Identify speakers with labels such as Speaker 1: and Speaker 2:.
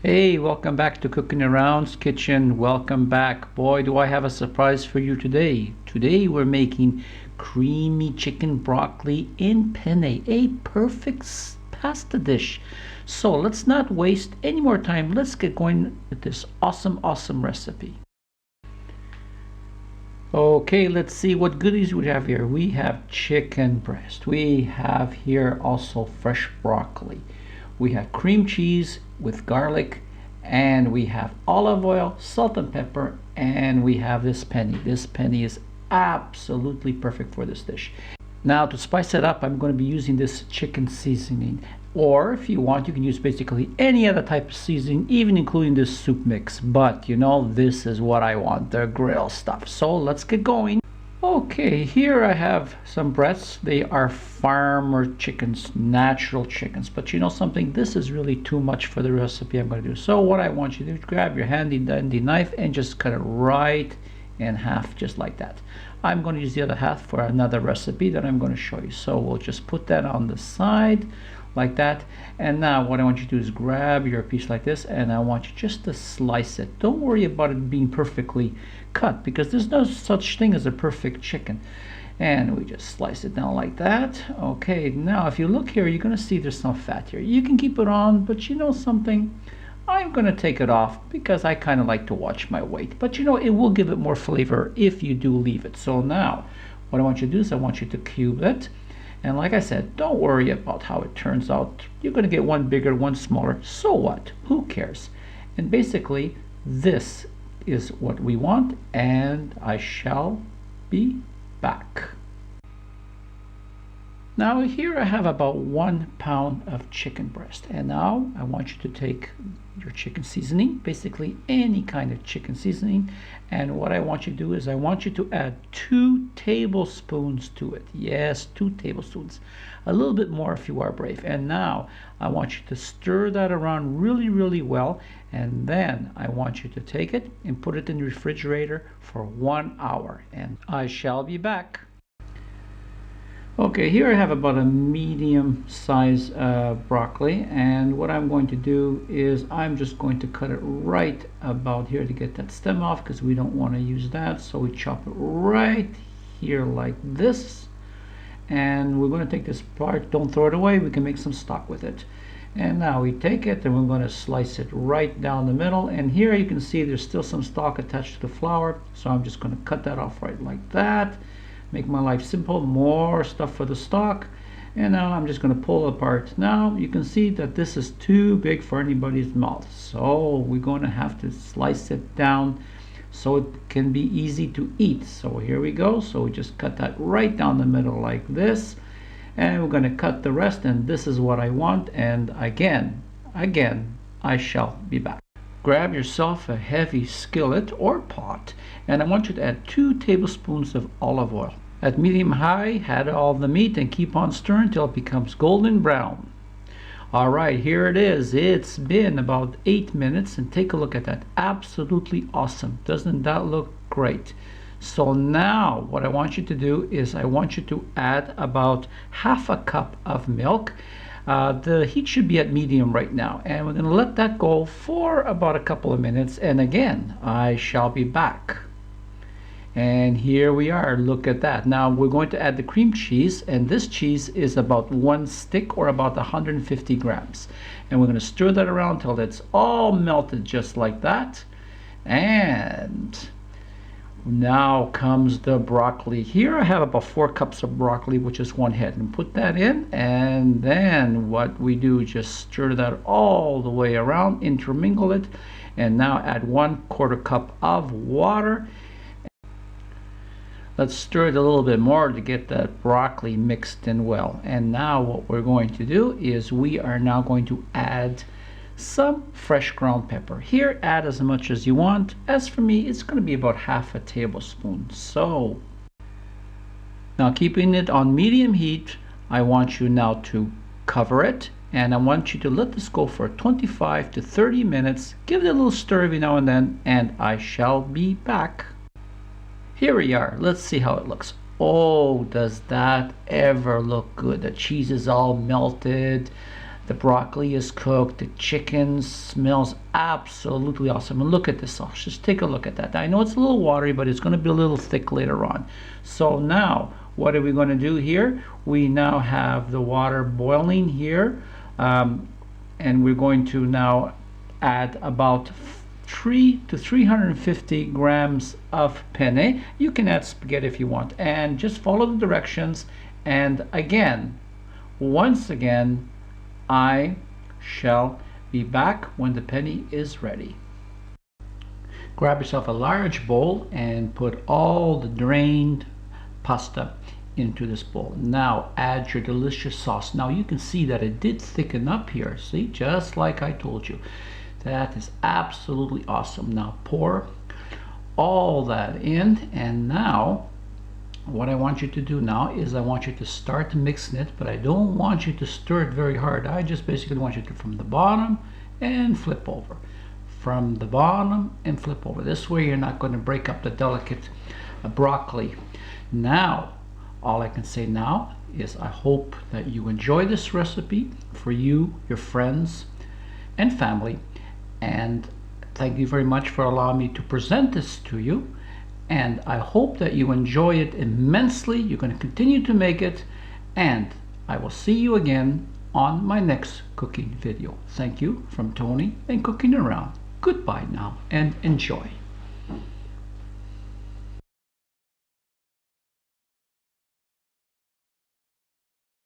Speaker 1: Hey, welcome back to Cooking Around's Kitchen. Welcome back. Boy, do I have a surprise for you today. Today we're making creamy chicken broccoli in penne, a perfect pasta dish. So let's not waste any more time. Let's get going with this awesome recipe. Okay, let's see what goodies we have here. We have chicken breast. We have here also fresh broccoli. We have cream cheese with garlic, and we have olive oil, salt and pepper, and we have this penny. This penny is absolutely perfect for this dish. Now to spice it up, I'm going to be using this chicken seasoning. Or if you want, you can use basically any other type of seasoning, even including this soup mix. But you know, this is what I want, the grill stuff. So let's get going. Okay, here I have some breasts. They are farmer chickens, natural chickens. But you know something, this is really too much for the recipe I'm going to do. So what I want you to do is grab your handy dandy knife and just cut it right in half, just like that. I'm going to use the other half for another recipe that I'm going to show you. So we'll just put that on the side like that. And now what I want you to do is grab your piece like this, and I want you just to slice it. Don't worry about it being perfectly cut, because there's no such thing as a perfect chicken. And we just slice it down like that. Okay, now if you look here, you're going to see there's some fat here. You can keep it on, but you know something, I'm going to take it off because I kind of like to watch my weight. But you know, it will give it more flavor if you do leave it. So now what I want you to do is I want you to cube it. And like I said, don't worry about how it turns out. You're going to get one bigger, one smaller. So what? Who cares? And basically, this is what we want, and I shall be back. Now here I have about 1 pound of chicken breast, and now I want you to take your chicken seasoning, basically any kind of chicken seasoning, and what I want you to do is I want you to add 2 tablespoons to it. Yes, 2 tablespoons, a little bit more if you are brave. And now I want you to stir that around really well, and then I want you to take it and put it in the refrigerator for 1 hour, and I shall be back. Okay, here I have about a medium size broccoli, and what I'm going to do is I'm just going to cut it right about here to get that stem off, because we don't want to use that. So we chop it right here like this, and we're going to take this part, don't throw it away, we can make some stock with it. And now we take it and we're going to slice it right down the middle, and here you can see there's still some stalk attached to the flour, so I'm just going to cut that off right like that. Make my life simple, more stuff for the stock. And now I'm just going to pull it apart. Now you can see that this is too big for anybody's mouth, so we're going to have to slice it down so it can be easy to eat. So here we go. So we just cut that right down the middle like this, and we're going to cut the rest, and this is what I want. And again I shall be back. Grab yourself a heavy skillet or pot, and I want you to add 2 tablespoons of olive oil. At medium high, add all the meat and keep on stirring until it becomes golden brown. Alright, here it is. It's been about 8 minutes, and take a look at that. Absolutely awesome. Doesn't that look great? So now what I want you to do is I want you to add about half a cup of milk. The heat should be at medium right now, and we're going to let that go for about a couple of minutes, and again I shall be back. And here we are, look at that. Now we're going to add the cream cheese, and this cheese is about 1 stick or about 150 grams, and we're going to stir that around till it's all melted just like that. And now comes the broccoli. Here I have about 4 cups of broccoli, which is 1 head, and put that in, and then what we do is just stir that all the way around, intermingle it, and now add 1/4 cup of water. Let's stir it a little bit more to get that broccoli mixed in well. And now what we're going to do is we are now going to add some fresh ground pepper. Here, add as much as you want. As for me, it's going to be about half a tablespoon. So now, keeping it on medium heat, I want you now to cover it, and I want you to let this go for 25 to 30 minutes. Give it a little stir every now and then, and I shall be back. Here we are. Let's see how it looks. Oh, does that ever look good? The cheese is all melted. The broccoli is cooked. The chicken smells absolutely awesome. And look at this sauce. Just take a look at that. I know it's a little watery, but it's going to be a little thick later on. So now, what are we going to do here? We now have the water boiling here. And we're going to now add about 3 to 350 grams of penne. You can add spaghetti if you want. And just follow the directions. And again, once again, I shall be back when the penne is ready. Grab yourself a large bowl and put all the drained pasta into this bowl. Now add your delicious sauce. Now you can see that it did thicken up here. See, just like I told you. That is absolutely awesome. Now pour all that in, and now what I want you to do now is I want you to start mixing it, but I don't want you to stir it very hard. I just basically want you to from the bottom and flip over. From the bottom and flip over. This way you're not going to break up the delicate broccoli. Now, all I can say now is I hope that you enjoy this recipe for you, your friends, and family. And thank you very much for allowing me to present this to you. And I hope that you enjoy it immensely. You're going to continue to make it, and I will see you again on my next cooking video. Thank you from Tony and Cooking Around. Goodbye now and enjoy.